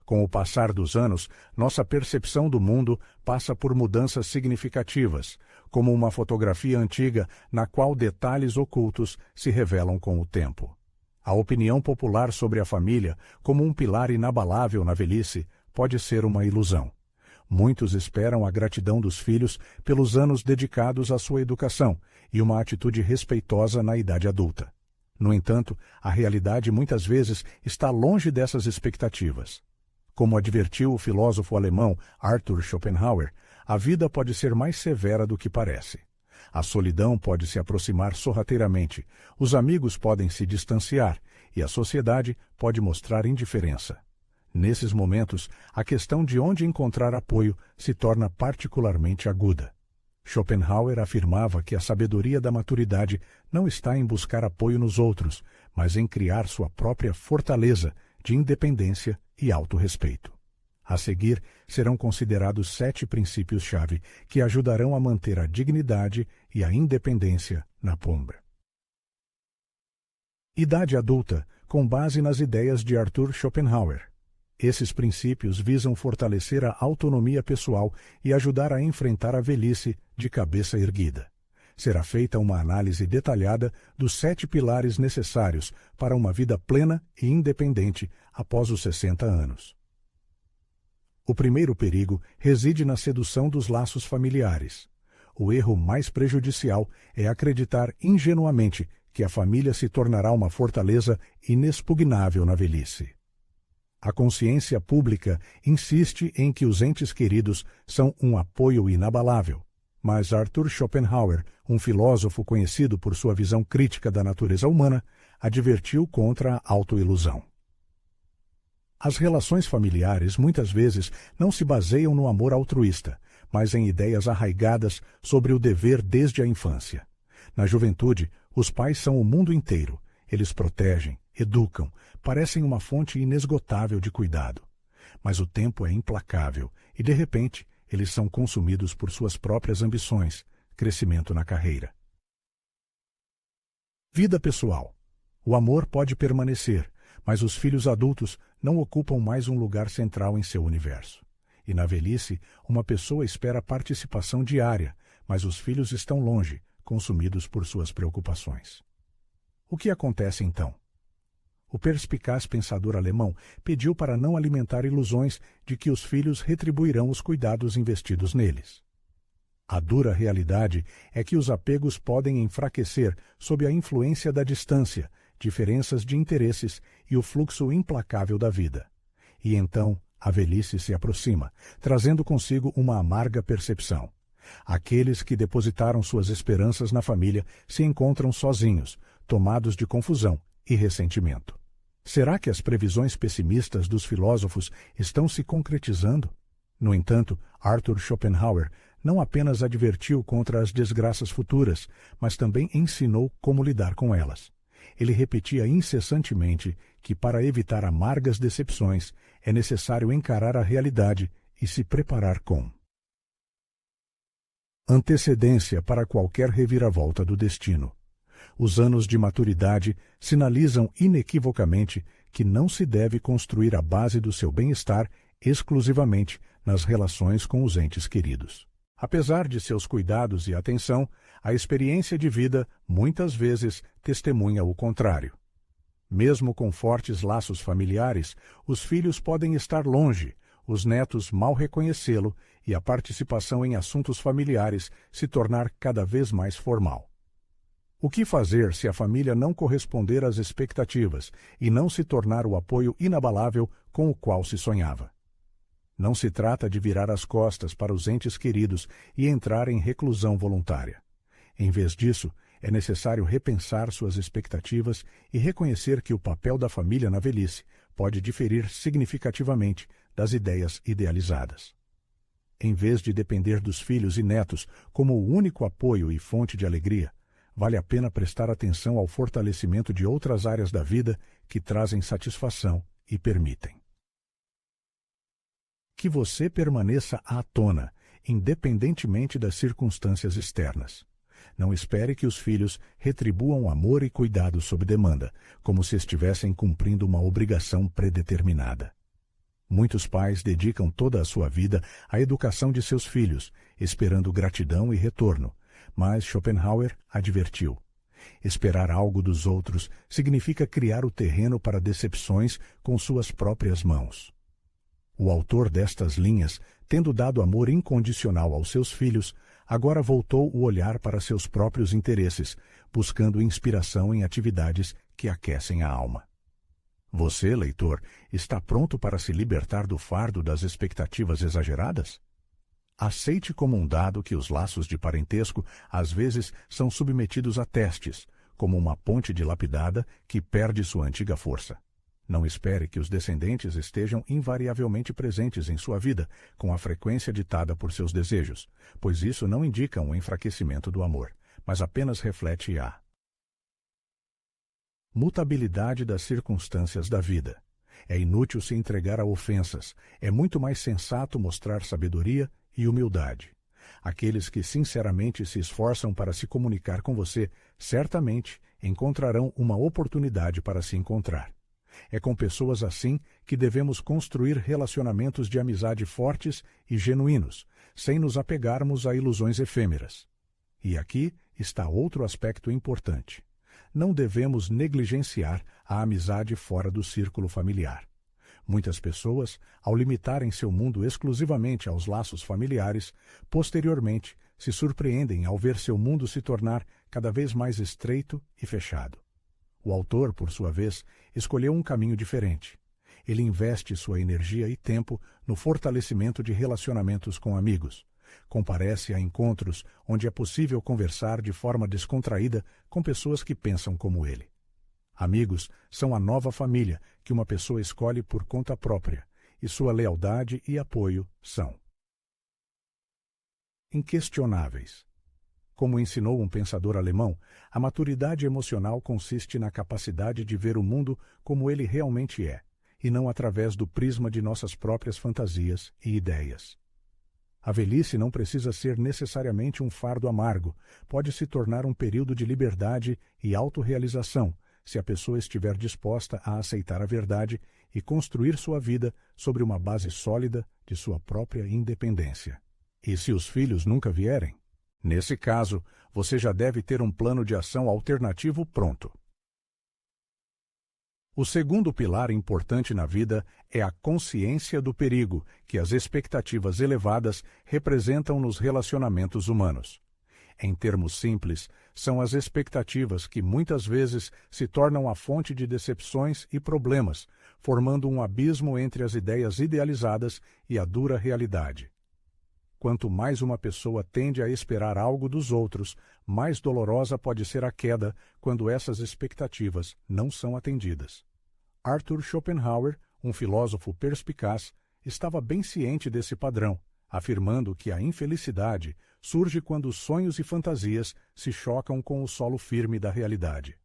Com o passar dos anos, nossa percepção do mundo passa por mudanças significativas, como uma fotografia antiga na qual detalhes ocultos se revelam com o tempo. A opinião popular sobre a família, como um pilar inabalável na velhice, pode ser uma ilusão. Muitos esperam a gratidão dos filhos pelos anos dedicados à sua educação e uma atitude respeitosa na idade adulta. No entanto, a realidade muitas vezes está longe dessas expectativas. Como advertiu o filósofo alemão Arthur Schopenhauer, a vida pode ser mais severa do que parece. A solidão pode se aproximar sorrateiramente, os amigos podem se distanciar e a sociedade pode mostrar indiferença. Nesses momentos, a questão de onde encontrar apoio se torna particularmente aguda. Schopenhauer afirmava que a sabedoria da maturidade não está em buscar apoio nos outros, mas em criar sua própria fortaleza de independência e autorrespeito. A seguir, serão considerados 7 princípios-chave que ajudarão a manter a dignidade e a independência na pomba. Idade adulta, com base nas ideias de Arthur Schopenhauer. Esses princípios visam fortalecer a autonomia pessoal e ajudar a enfrentar a velhice de cabeça erguida. Será feita uma análise detalhada dos 7 pilares necessários para uma vida plena e independente após os 60 anos. O primeiro perigo reside na sedução dos laços familiares. O erro mais prejudicial é acreditar ingenuamente que a família se tornará uma fortaleza inexpugnável na velhice. A consciência pública insiste em que os entes queridos são um apoio inabalável, mas Arthur Schopenhauer, um filósofo conhecido por sua visão crítica da natureza humana, advertiu contra a autoilusão. As relações familiares muitas vezes não se baseiam no amor altruísta, mas em ideias arraigadas sobre o dever desde a infância. Na juventude, os pais são o mundo inteiro. Eles protegem, educam, parecem uma fonte inesgotável de cuidado. Mas o tempo é implacável e, de repente, eles são consumidos por suas próprias ambições, crescimento na carreira. Vida pessoal. O amor pode permanecer, mas os filhos adultos não ocupam mais um lugar central em seu universo. E na velhice, uma pessoa espera participação diária, mas os filhos estão longe, consumidos por suas preocupações. O que acontece então? O perspicaz pensador alemão pediu para não alimentar ilusões de que os filhos retribuirão os cuidados investidos neles. A dura realidade é que os apegos podem enfraquecer sob a influência da distância, diferenças de interesses e o fluxo implacável da vida. E então a velhice se aproxima, trazendo consigo uma amarga percepção. Aqueles que depositaram suas esperanças na família se encontram sozinhos, tomados de confusão e ressentimento. Será que as previsões pessimistas dos filósofos estão se concretizando? No entanto, Arthur Schopenhauer não apenas advertiu contra as desgraças futuras, mas também ensinou como lidar com elas. Ele repetia incessantemente que, para evitar amargas decepções, é necessário encarar a realidade e se preparar com antecedência para qualquer reviravolta do destino. Os anos de maturidade sinalizam inequivocamente que não se deve construir a base do seu bem-estar exclusivamente nas relações com os entes queridos. Apesar de seus cuidados e atenção, a experiência de vida muitas vezes testemunha o contrário. Mesmo com fortes laços familiares, os filhos podem estar longe, os netos mal reconhecê-lo e a participação em assuntos familiares se tornar cada vez mais formal. O que fazer se a família não corresponder às expectativas e não se tornar o apoio inabalável com o qual se sonhava? Não se trata de virar as costas para os entes queridos e entrar em reclusão voluntária. Em vez disso, é necessário repensar suas expectativas e reconhecer que o papel da família na velhice pode diferir significativamente das ideias idealizadas. Em vez de depender dos filhos e netos como o único apoio e fonte de alegria, vale a pena prestar atenção ao fortalecimento de outras áreas da vida que trazem satisfação e permitem que você permaneça à tona, independentemente das circunstâncias externas. Não espere que os filhos retribuam amor e cuidado sob demanda, como se estivessem cumprindo uma obrigação predeterminada. Muitos pais dedicam toda a sua vida à educação de seus filhos, esperando gratidão e retorno, mas Schopenhauer advertiu: esperar algo dos outros significa criar o terreno para decepções com suas próprias mãos. O autor destas linhas, tendo dado amor incondicional aos seus filhos, agora voltou o olhar para seus próprios interesses, buscando inspiração em atividades que aquecem a alma. Você, leitor, está pronto para se libertar do fardo das expectativas exageradas? Aceite como um dado que os laços de parentesco às vezes são submetidos a testes, como uma ponte dilapidada que perde sua antiga força. Não espere que os descendentes estejam invariavelmente presentes em sua vida, com a frequência ditada por seus desejos, pois isso não indica um enfraquecimento do amor, mas apenas reflete a mutabilidade das circunstâncias da vida. É inútil se entregar a ofensas, é muito mais sensato mostrar sabedoria e humildade. Aqueles que sinceramente se esforçam para se comunicar com você, certamente encontrarão uma oportunidade para se encontrar. É com pessoas assim que devemos construir relacionamentos de amizade fortes e genuínos, sem nos apegarmos a ilusões efêmeras. E aqui está outro aspecto importante. Não devemos negligenciar a amizade fora do círculo familiar. Muitas pessoas, ao limitarem seu mundo exclusivamente aos laços familiares, posteriormente se surpreendem ao ver seu mundo se tornar cada vez mais estreito e fechado. O autor, por sua vez, escolheu um caminho diferente. Ele investe sua energia e tempo no fortalecimento de relacionamentos com amigos. Comparece a encontros onde é possível conversar de forma descontraída com pessoas que pensam como ele. Amigos são a nova família que uma pessoa escolhe por conta própria, e sua lealdade e apoio são inquestionáveis. Como ensinou um pensador alemão, a maturidade emocional consiste na capacidade de ver o mundo como ele realmente é, e não através do prisma de nossas próprias fantasias e ideias. A velhice não precisa ser necessariamente um fardo amargo, pode se tornar um período de liberdade e autorrealização, se a pessoa estiver disposta a aceitar a verdade e construir sua vida sobre uma base sólida de sua própria independência. E se os filhos nunca vierem? Nesse caso, você já deve ter um plano de ação alternativo pronto. O segundo pilar importante na vida é a consciência do perigo que as expectativas elevadas representam nos relacionamentos humanos. Em termos simples, são as expectativas que muitas vezes se tornam a fonte de decepções e problemas, formando um abismo entre as ideias idealizadas e a dura realidade. Quanto mais uma pessoa tende a esperar algo dos outros, mais dolorosa pode ser a queda quando essas expectativas não são atendidas. Arthur Schopenhauer, um filósofo perspicaz, estava bem ciente desse padrão, afirmando que a infelicidade surge quando os sonhos e fantasias se chocam com o solo firme da realidade.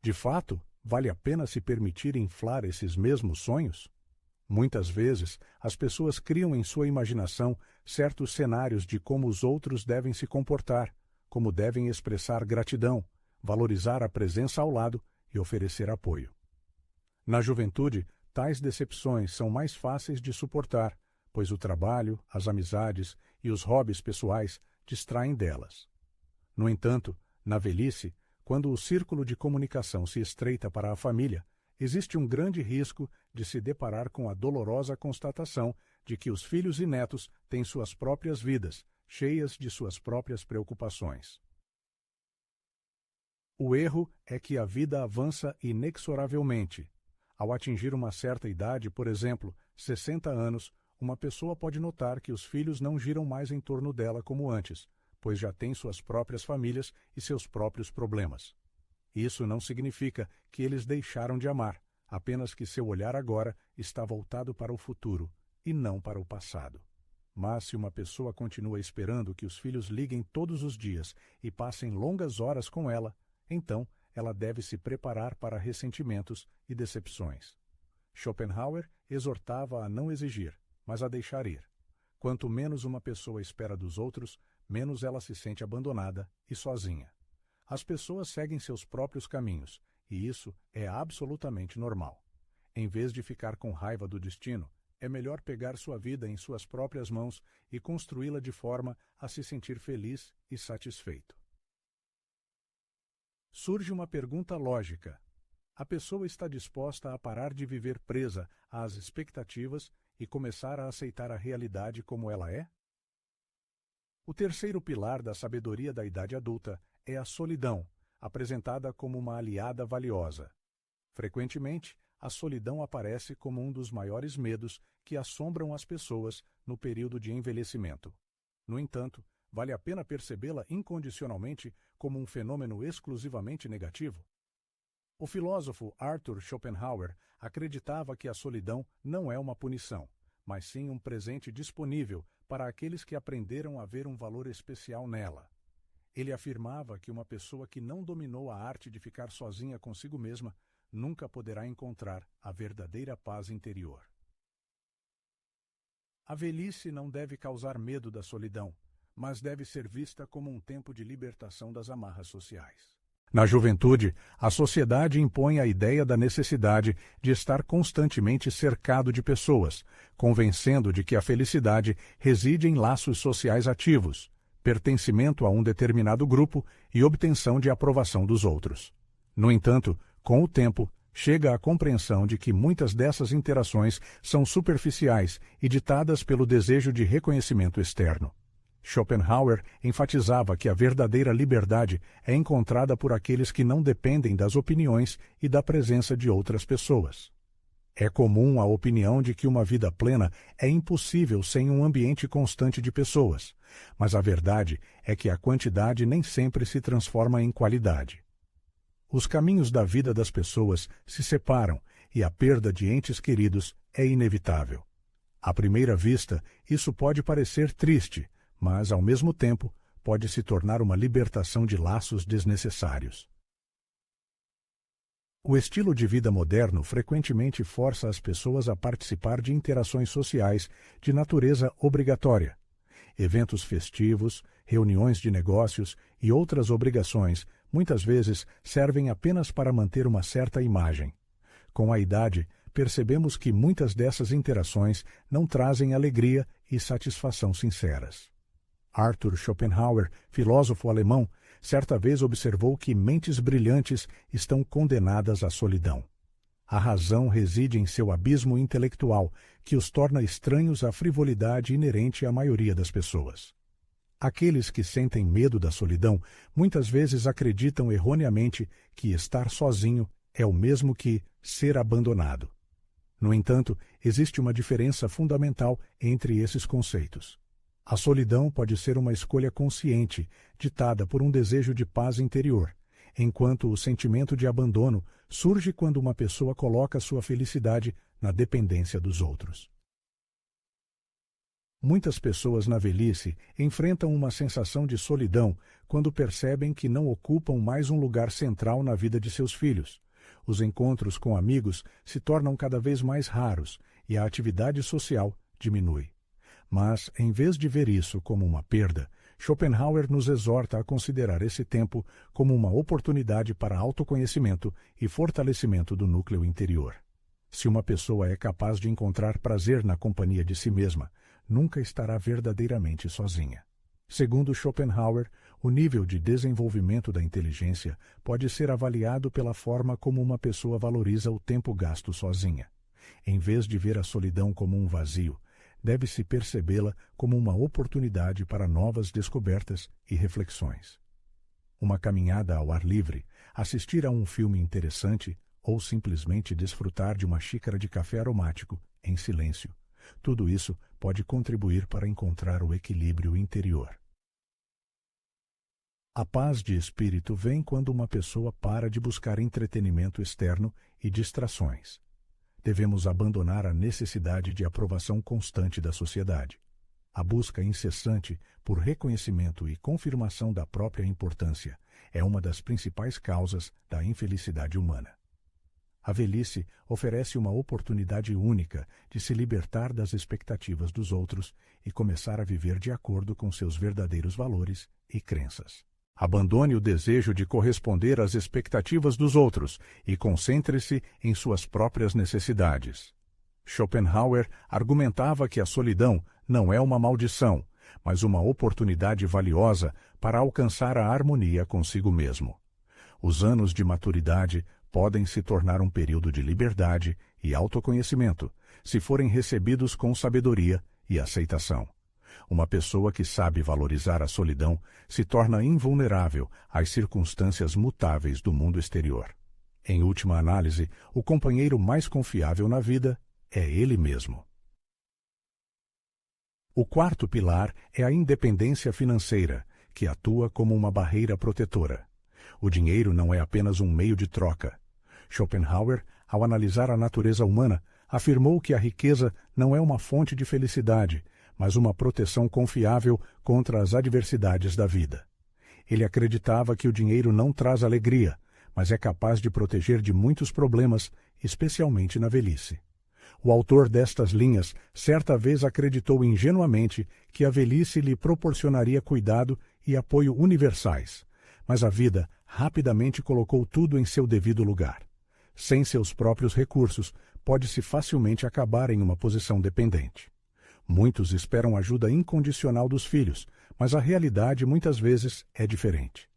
De fato, vale a pena se permitir inflar esses mesmos sonhos? Muitas vezes, as pessoas criam em sua imaginação certos cenários de como os outros devem se comportar, como devem expressar gratidão, valorizar a presença ao lado e oferecer apoio. Na juventude, tais decepções são mais fáceis de suportar, pois o trabalho, as amizades e os hobbies pessoais distraem delas. No entanto, na velhice, quando o círculo de comunicação se estreita para a família, existe um grande risco de se deparar com a dolorosa constatação de que os filhos e netos têm suas próprias vidas, cheias de suas próprias preocupações. O erro é que a vida avança inexoravelmente. Ao atingir uma certa idade, por exemplo, 60 anos, uma pessoa pode notar que os filhos não giram mais em torno dela como antes, pois já têm suas próprias famílias e seus próprios problemas. Isso não significa que eles deixaram de amar, apenas que seu olhar agora está voltado para o futuro e não para o passado. Mas se uma pessoa continua esperando que os filhos liguem todos os dias e passem longas horas com ela, então ela deve se preparar para ressentimentos e decepções. Schopenhauer exortava a não exigir, mas a deixar ir. Quanto menos uma pessoa espera dos outros, menos ela se sente abandonada e sozinha. As pessoas seguem seus próprios caminhos, e isso é absolutamente normal. Em vez de ficar com raiva do destino, é melhor pegar sua vida em suas próprias mãos e construí-la de forma a se sentir feliz e satisfeito. Surge uma pergunta lógica. A pessoa está disposta a parar de viver presa às expectativas e começar a aceitar a realidade como ela é? O terceiro pilar da sabedoria da idade adulta é a solidão, apresentada como uma aliada valiosa. Frequentemente, a solidão aparece como um dos maiores medos que assombram as pessoas no período de envelhecimento. No entanto, vale a pena percebê-la incondicionalmente como um fenômeno exclusivamente negativo? O filósofo Arthur Schopenhauer acreditava que a solidão não é uma punição, mas sim um presente disponível para aqueles que aprenderam a ver um valor especial nela. Ele afirmava que uma pessoa que não dominou a arte de ficar sozinha consigo mesma nunca poderá encontrar a verdadeira paz interior. A velhice não deve causar medo da solidão, mas deve ser vista como um tempo de libertação das amarras sociais. Na juventude, a sociedade impõe a ideia da necessidade de estar constantemente cercado de pessoas, convencendo de que a felicidade reside em laços sociais ativos, pertencimento a um determinado grupo e obtenção de aprovação dos outros. No entanto, com o tempo, chega a compreensão de que muitas dessas interações são superficiais e ditadas pelo desejo de reconhecimento externo. Schopenhauer enfatizava que a verdadeira liberdade é encontrada por aqueles que não dependem das opiniões e da presença de outras pessoas. É comum a opinião de que uma vida plena é impossível sem um ambiente constante de pessoas, mas a verdade é que a quantidade nem sempre se transforma em qualidade. Os caminhos da vida das pessoas se separam e a perda de entes queridos é inevitável. À primeira vista, isso pode parecer triste, mas, ao mesmo tempo, pode se tornar uma libertação de laços desnecessários. O estilo de vida moderno frequentemente força as pessoas a participar de interações sociais de natureza obrigatória. Eventos festivos, reuniões de negócios e outras obrigações muitas vezes servem apenas para manter uma certa imagem. Com a idade, percebemos que muitas dessas interações não trazem alegria e satisfação sinceras. Arthur Schopenhauer, filósofo alemão, certa vez observou que mentes brilhantes estão condenadas à solidão. A razão reside em seu abismo intelectual, que os torna estranhos à frivolidade inerente à maioria das pessoas. Aqueles que sentem medo da solidão muitas vezes acreditam erroneamente que estar sozinho é o mesmo que ser abandonado. No entanto, existe uma diferença fundamental entre esses conceitos. A solidão pode ser uma escolha consciente, ditada por um desejo de paz interior, enquanto o sentimento de abandono surge quando uma pessoa coloca sua felicidade na dependência dos outros. Muitas pessoas na velhice enfrentam uma sensação de solidão quando percebem que não ocupam mais um lugar central na vida de seus filhos. Os encontros com amigos se tornam cada vez mais raros e a atividade social diminui. Mas, em vez de ver isso como uma perda, Schopenhauer nos exorta a considerar esse tempo como uma oportunidade para autoconhecimento e fortalecimento do núcleo interior. Se uma pessoa é capaz de encontrar prazer na companhia de si mesma, nunca estará verdadeiramente sozinha. Segundo Schopenhauer, o nível de desenvolvimento da inteligência pode ser avaliado pela forma como uma pessoa valoriza o tempo gasto sozinha. Em vez de ver a solidão como um vazio, deve-se percebê-la como uma oportunidade para novas descobertas e reflexões. Uma caminhada ao ar livre, assistir a um filme interessante ou simplesmente desfrutar de uma xícara de café aromático em silêncio. Tudo isso pode contribuir para encontrar o equilíbrio interior. A paz de espírito vem quando uma pessoa para de buscar entretenimento externo e distrações. Devemos abandonar a necessidade de aprovação constante da sociedade. A busca incessante por reconhecimento e confirmação da própria importância é uma das principais causas da infelicidade humana. A velhice oferece uma oportunidade única de se libertar das expectativas dos outros e começar a viver de acordo com seus verdadeiros valores e crenças. Abandone o desejo de corresponder às expectativas dos outros e concentre-se em suas próprias necessidades. Schopenhauer argumentava que a solidão não é uma maldição, mas uma oportunidade valiosa para alcançar a harmonia consigo mesmo. Os anos de maturidade podem se tornar um período de liberdade e autoconhecimento, se forem recebidos com sabedoria e aceitação. Uma pessoa que sabe valorizar a solidão se torna invulnerável às circunstâncias mutáveis do mundo exterior. Em última análise, o companheiro mais confiável na vida é ele mesmo. O quarto pilar é a independência financeira, que atua como uma barreira protetora. O dinheiro não é apenas um meio de troca. Schopenhauer, ao analisar a natureza humana, afirmou que a riqueza não é uma fonte de felicidade, mas uma proteção confiável contra as adversidades da vida. Ele acreditava que o dinheiro não traz alegria, mas é capaz de proteger de muitos problemas, especialmente na velhice. O autor destas linhas certa vez acreditou ingenuamente que a velhice lhe proporcionaria cuidado e apoio universais, mas a vida rapidamente colocou tudo em seu devido lugar. Sem seus próprios recursos, pode-se facilmente acabar em uma posição dependente. Muitos esperam ajuda incondicional dos filhos, mas a realidade muitas vezes é diferente.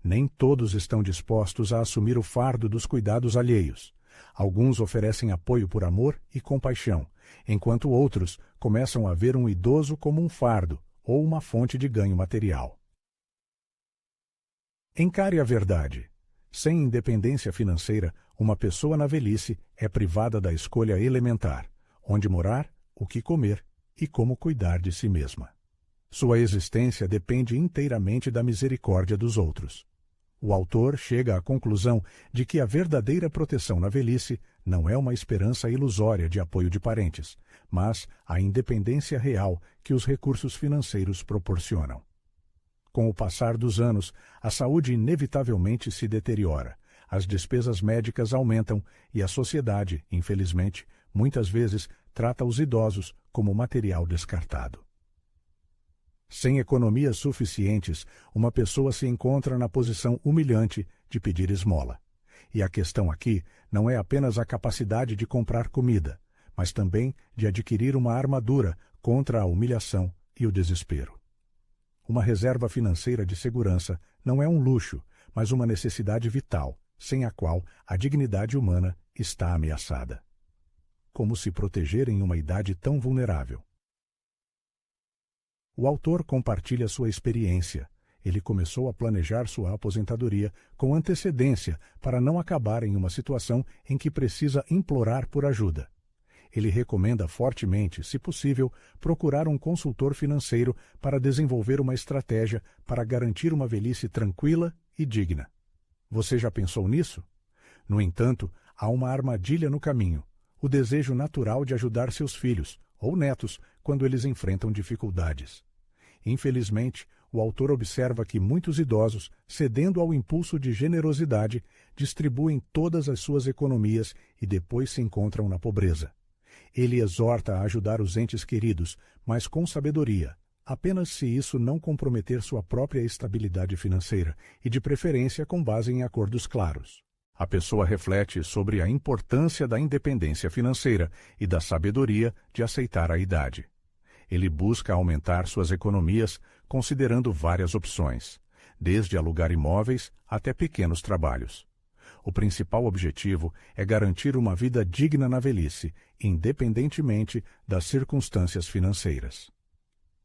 Nem todos estão dispostos a assumir o fardo dos cuidados alheios. Alguns oferecem apoio por amor e compaixão, enquanto outros começam a ver um idoso como um fardo ou uma fonte de ganho material. Encare a verdade. Sem independência financeira, uma pessoa na velhice é privada da escolha elementar: onde morar, o que comer e como cuidar de si mesma. Sua existência depende inteiramente da misericórdia dos outros. O autor chega à conclusão de que a verdadeira proteção na velhice não é uma esperança ilusória de apoio de parentes, mas a independência real que os recursos financeiros proporcionam. Com o passar dos anos, a saúde inevitavelmente se deteriora, as despesas médicas aumentam e a sociedade, infelizmente, muitas vezes trata os idosos como material descartado. Sem economias suficientes, uma pessoa se encontra na posição humilhante de pedir esmola. E a questão aqui não é apenas a capacidade de comprar comida, mas também de adquirir uma armadura contra a humilhação e o desespero. Uma reserva financeira de segurança não é um luxo, mas uma necessidade vital, sem a qual a dignidade humana está ameaçada. Como se proteger em uma idade tão vulnerável? O autor compartilha sua experiência. Ele começou a planejar sua aposentadoria com antecedência para não acabar em uma situação em que precisa implorar por ajuda. Ele recomenda fortemente, se possível, procurar um consultor financeiro para desenvolver uma estratégia para garantir uma velhice tranquila e digna. Você já pensou nisso? No entanto, há uma armadilha no caminho: o desejo natural de ajudar seus filhos ou netos quando eles enfrentam dificuldades. Infelizmente, o autor observa que muitos idosos, cedendo ao impulso de generosidade, distribuem todas as suas economias e depois se encontram na pobreza. Ele exorta a ajudar os entes queridos, mas com sabedoria, apenas se isso não comprometer sua própria estabilidade financeira e, de preferência, com base em acordos claros. A pessoa reflete sobre a importância da independência financeira e da sabedoria de aceitar a idade. Ele busca aumentar suas economias considerando várias opções, desde alugar imóveis até pequenos trabalhos. O principal objetivo é garantir uma vida digna na velhice, independentemente das circunstâncias financeiras.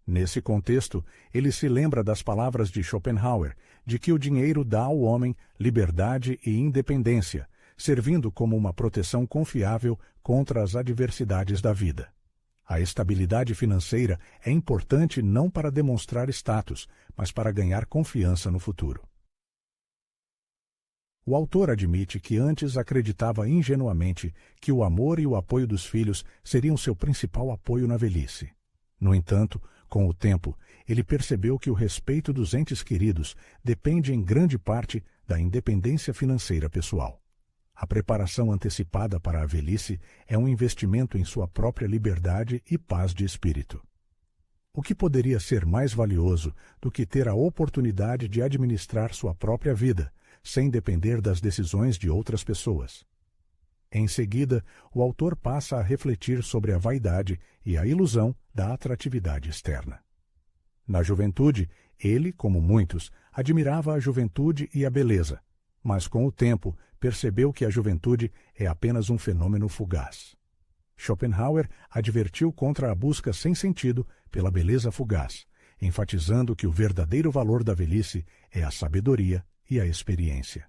Nesse contexto, ele se lembra das palavras de Schopenhauer, de que o dinheiro dá ao homem liberdade e independência, servindo como uma proteção confiável contra as adversidades da vida. A estabilidade financeira é importante não para demonstrar status, mas para ganhar confiança no futuro. O autor admite que antes acreditava ingenuamente que o amor e o apoio dos filhos seriam seu principal apoio na velhice. No entanto, com o tempo, ele percebeu que o respeito dos entes queridos depende em grande parte da independência financeira pessoal. A preparação antecipada para a velhice é um investimento em sua própria liberdade e paz de espírito. O que poderia ser mais valioso do que ter a oportunidade de administrar sua própria vida, sem depender das decisões de outras pessoas? Em seguida, o autor passa a refletir sobre a vaidade e a ilusão da atratividade externa. Na juventude, ele, como muitos, admirava a juventude e a beleza, mas com o tempo percebeu que a juventude é apenas um fenômeno fugaz. Schopenhauer advertiu contra a busca sem sentido pela beleza fugaz, enfatizando que o verdadeiro valor da velhice é a sabedoria e a experiência.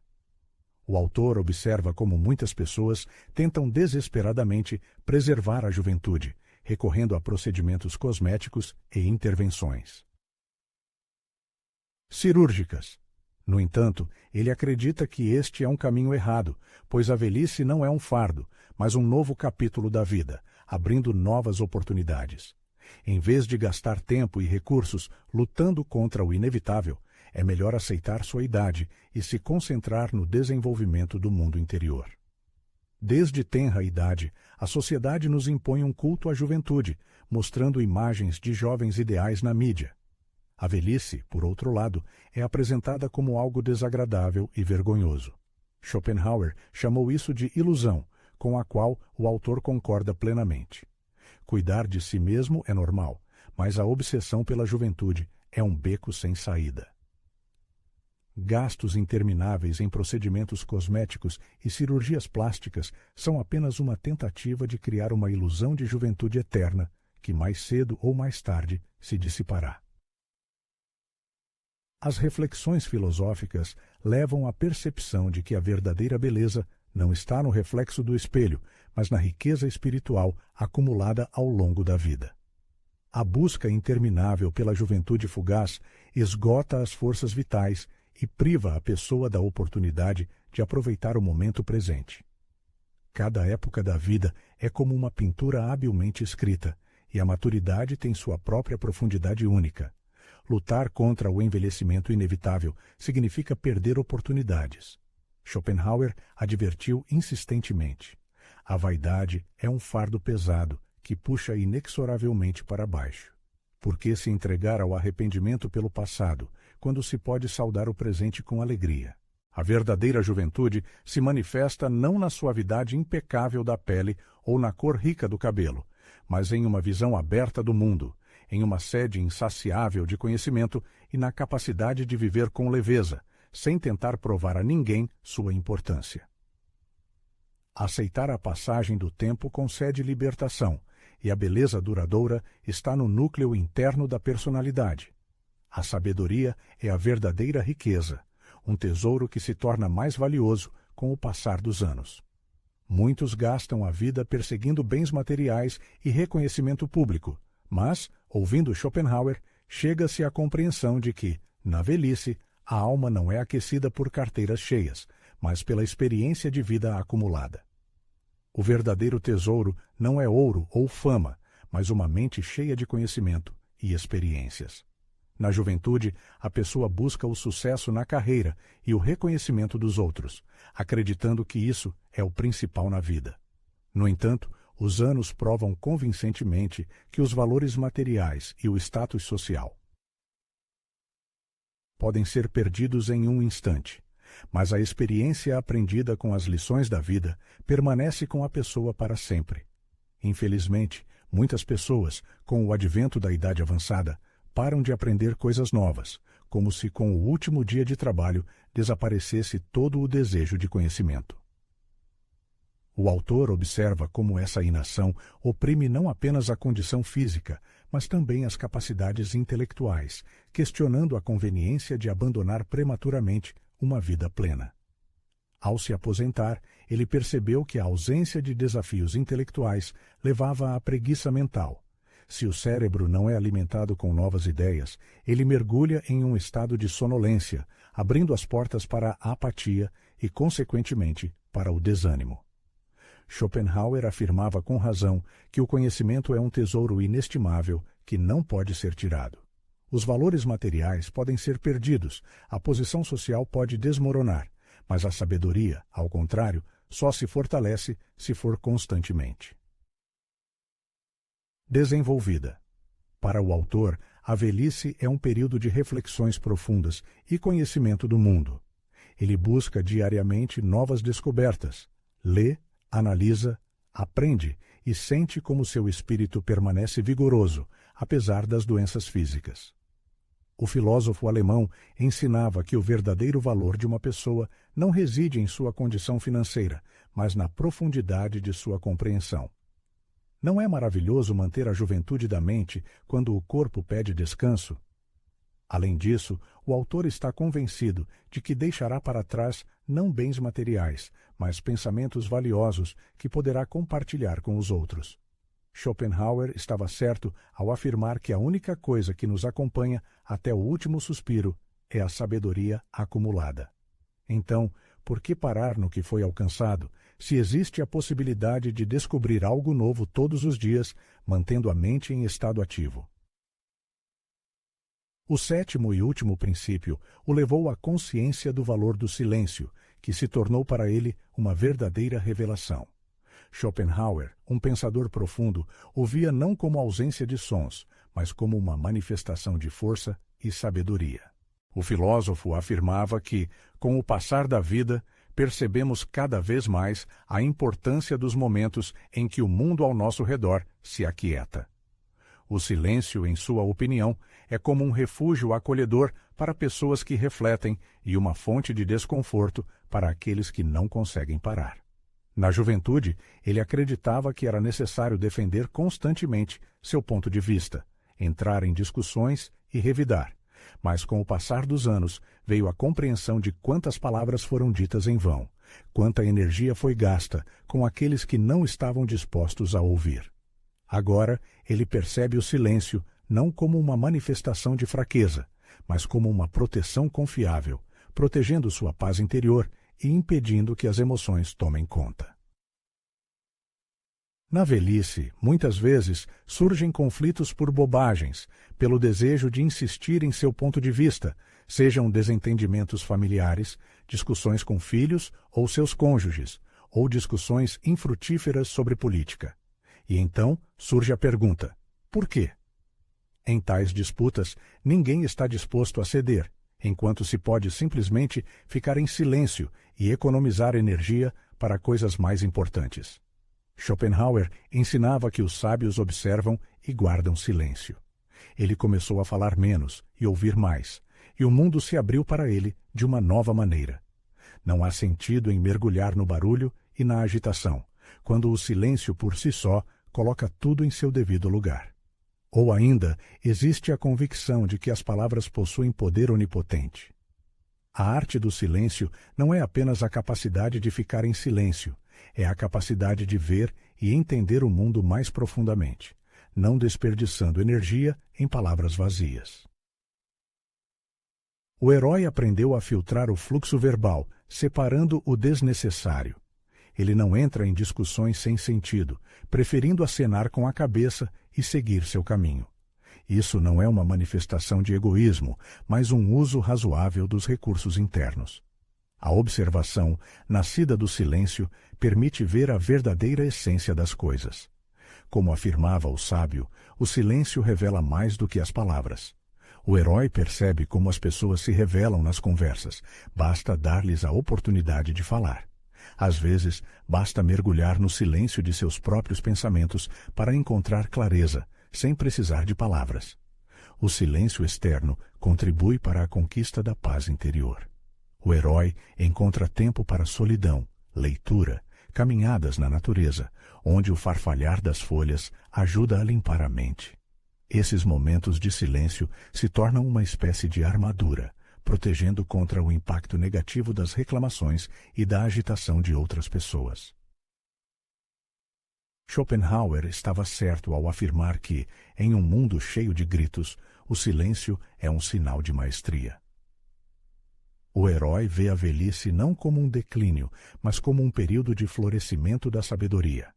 O autor observa como muitas pessoas tentam desesperadamente preservar a juventude, recorrendo a procedimentos cosméticos e intervenções cirúrgicas. No entanto, ele acredita que este é um caminho errado, pois a velhice não é um fardo, mas um novo capítulo da vida, abrindo novas oportunidades. Em vez de gastar tempo e recursos lutando contra o inevitável, é melhor aceitar sua idade e se concentrar no desenvolvimento do mundo interior. Desde tenra idade, a sociedade nos impõe um culto à juventude, mostrando imagens de jovens ideais na mídia. A velhice, por outro lado, é apresentada como algo desagradável e vergonhoso. Schopenhauer chamou isso de ilusão, com a qual o autor concorda plenamente. Cuidar de si mesmo é normal, mas a obsessão pela juventude é um beco sem saída. Gastos intermináveis em procedimentos cosméticos e cirurgias plásticas são apenas uma tentativa de criar uma ilusão de juventude eterna, que mais cedo ou mais tarde se dissipará. As reflexões filosóficas levam à percepção de que a verdadeira beleza não está no reflexo do espelho, mas na riqueza espiritual acumulada ao longo da vida. A busca interminável pela juventude fugaz esgota as forças vitais e priva a pessoa da oportunidade de aproveitar o momento presente. Cada época da vida é como uma pintura habilmente escrita, e a maturidade tem sua própria profundidade única. Lutar contra o envelhecimento inevitável significa perder oportunidades. Schopenhauer advertiu insistentemente: a vaidade é um fardo pesado que puxa inexoravelmente para baixo. Por que se entregar ao arrependimento pelo passado, quando se pode saudar o presente com alegria? A verdadeira juventude se manifesta não na suavidade impecável da pele ou na cor rica do cabelo, mas em uma visão aberta do mundo, em uma sede insaciável de conhecimento e na capacidade de viver com leveza, sem tentar provar a ninguém sua importância. Aceitar a passagem do tempo concede libertação, e a beleza duradoura está no núcleo interno da personalidade. A sabedoria é a verdadeira riqueza, um tesouro que se torna mais valioso com o passar dos anos. Muitos gastam a vida perseguindo bens materiais e reconhecimento público, mas, ouvindo Schopenhauer, chega-se à compreensão de que, na velhice, a alma não é aquecida por carteiras cheias, mas pela experiência de vida acumulada. O verdadeiro tesouro não é ouro ou fama, mas uma mente cheia de conhecimento e experiências. Na juventude, a pessoa busca o sucesso na carreira e o reconhecimento dos outros, acreditando que isso é o principal na vida. No entanto, os anos provam convincentemente que os valores materiais e o status social podem ser perdidos em um instante, mas a experiência aprendida com as lições da vida permanece com a pessoa para sempre. Infelizmente, muitas pessoas, com o advento da idade avançada, param de aprender coisas novas, como se com o último dia de trabalho desaparecesse todo o desejo de conhecimento. O autor observa como essa inação oprime não apenas a condição física, mas também as capacidades intelectuais, questionando a conveniência de abandonar prematuramente uma vida plena. Ao se aposentar, ele percebeu que a ausência de desafios intelectuais levava à preguiça mental. Se o cérebro não é alimentado com novas ideias, ele mergulha em um estado de sonolência, abrindo as portas para a apatia e, consequentemente, para o desânimo. Schopenhauer afirmava com razão que o conhecimento é um tesouro inestimável que não pode ser tirado. Os valores materiais podem ser perdidos, a posição social pode desmoronar, mas a sabedoria, ao contrário, só se fortalece se for constantemente desenvolvida. Para o autor, a velhice é um período de reflexões profundas e conhecimento do mundo. Ele busca diariamente novas descobertas, lê, analisa, aprende e sente como seu espírito permanece vigoroso, apesar das doenças físicas. O filósofo alemão ensinava que o verdadeiro valor de uma pessoa não reside em sua condição financeira, mas na profundidade de sua compreensão. Não é maravilhoso manter a juventude da mente quando o corpo pede descanso? Além disso, o autor está convencido de que deixará para trás não bens materiais, mas pensamentos valiosos que poderá compartilhar com os outros. Schopenhauer estava certo ao afirmar que a única coisa que nos acompanha até o último suspiro é a sabedoria acumulada. Então, por que parar no que foi alcançado, se existe a possibilidade de descobrir algo novo todos os dias, mantendo a mente em estado ativo? O sétimo e último princípio o levou à consciência do valor do silêncio, que se tornou para ele uma verdadeira revelação. Schopenhauer, um pensador profundo, o via não como ausência de sons, mas como uma manifestação de força e sabedoria. O filósofo afirmava que, com o passar da vida, percebemos cada vez mais a importância dos momentos em que o mundo ao nosso redor se aquieta. O silêncio, em sua opinião, é como um refúgio acolhedor para pessoas que refletem e uma fonte de desconforto para aqueles que não conseguem parar. Na juventude, ele acreditava que era necessário defender constantemente seu ponto de vista, entrar em discussões e revidar. Mas com o passar dos anos, veio a compreensão de quantas palavras foram ditas em vão, quanta energia foi gasta com aqueles que não estavam dispostos a ouvir. Agora, ele percebe o silêncio não como uma manifestação de fraqueza, mas como uma proteção confiável, protegendo sua paz interior e impedindo que as emoções tomem conta. Na velhice, muitas vezes, surgem conflitos por bobagens, pelo desejo de insistir em seu ponto de vista, sejam desentendimentos familiares, discussões com filhos ou seus cônjuges, ou discussões infrutíferas sobre política. E então surge a pergunta: por quê? Em tais disputas, ninguém está disposto a ceder, enquanto se pode simplesmente ficar em silêncio e economizar energia para coisas mais importantes. Schopenhauer ensinava que os sábios observam e guardam silêncio. Ele começou a falar menos e ouvir mais, e o mundo se abriu para ele de uma nova maneira. Não há sentido em mergulhar no barulho e na agitação, quando o silêncio por si só coloca tudo em seu devido lugar. Ou ainda, existe a convicção de que as palavras possuem poder onipotente. A arte do silêncio não é apenas a capacidade de ficar em silêncio, é a capacidade de ver e entender o mundo mais profundamente, não desperdiçando energia em palavras vazias. O herói aprendeu a filtrar o fluxo verbal, separando o desnecessário. Ele não entra em discussões sem sentido, preferindo acenar com a cabeça e seguir seu caminho. Isso não é uma manifestação de egoísmo, mas um uso razoável dos recursos internos. A observação, nascida do silêncio, permite ver a verdadeira essência das coisas. Como afirmava o sábio, o silêncio revela mais do que as palavras. O herói percebe como as pessoas se revelam nas conversas, basta dar-lhes a oportunidade de falar. Às vezes, basta mergulhar no silêncio de seus próprios pensamentos para encontrar clareza, sem precisar de palavras. O silêncio externo contribui para a conquista da paz interior. O herói encontra tempo para solidão, leitura, caminhadas na natureza, onde o farfalhar das folhas ajuda a limpar a mente. Esses momentos de silêncio se tornam uma espécie de armadura, protegendo contra o impacto negativo das reclamações e da agitação de outras pessoas. Schopenhauer estava certo ao afirmar que, em um mundo cheio de gritos, o silêncio é um sinal de maestria. O herói vê a velhice não como um declínio, mas como um período de florescimento da sabedoria.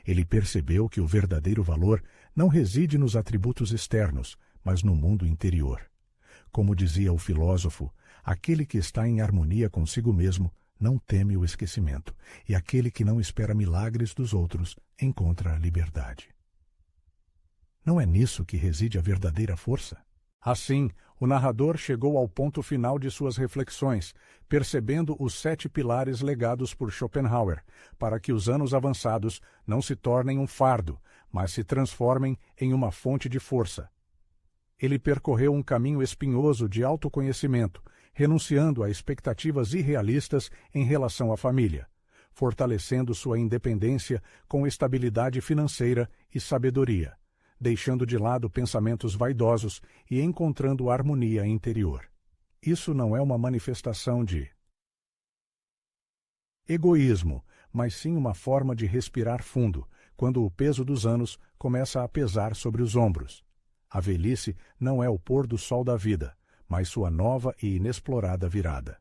Ele percebeu que o verdadeiro valor não reside nos atributos externos, mas no mundo interior. Como dizia o filósofo, aquele que está em harmonia consigo mesmo não teme o esquecimento, e aquele que não espera milagres dos outros encontra a liberdade. Não é nisso que reside a verdadeira força? Assim, o narrador chegou ao ponto final de suas reflexões, percebendo os 7 pilares legados por Schopenhauer, para que os anos avançados não se tornem um fardo, mas se transformem em uma fonte de força. Ele percorreu um caminho espinhoso de autoconhecimento, renunciando a expectativas irrealistas em relação à família, fortalecendo sua independência com estabilidade financeira e sabedoria, deixando de lado pensamentos vaidosos e encontrando harmonia interior. Isso não é uma manifestação de egoísmo, mas sim uma forma de respirar fundo, quando o peso dos anos começa a pesar sobre os ombros. A velhice não é o pôr do sol da vida, mas sua nova e inexplorada virada.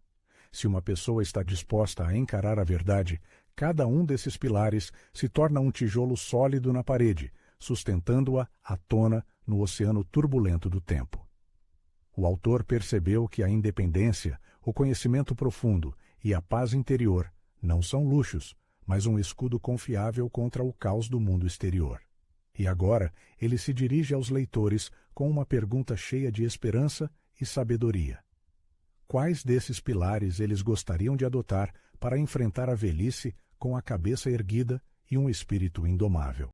Se uma pessoa está disposta a encarar a verdade, cada um desses pilares se torna um tijolo sólido na parede, sustentando-a à tona no oceano turbulento do tempo. O autor percebeu que a independência, o conhecimento profundo e a paz interior não são luxos, mas um escudo confiável contra o caos do mundo exterior. E agora ele se dirige aos leitores com uma pergunta cheia de esperança e sabedoria. Quais desses pilares eles gostariam de adotar para enfrentar a velhice com a cabeça erguida e um espírito indomável?